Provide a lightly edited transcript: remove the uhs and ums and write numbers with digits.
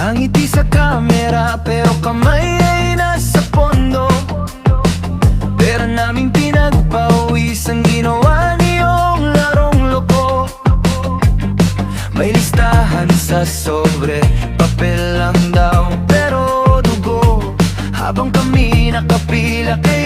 Nakangiti sa kamera pero kamay ay nasa pondo. Pera naming pinagpawisan, ginawa niyong larong loko. May listahan sa sobre, papel lang daw pero dugo. Habang kami nakapila kay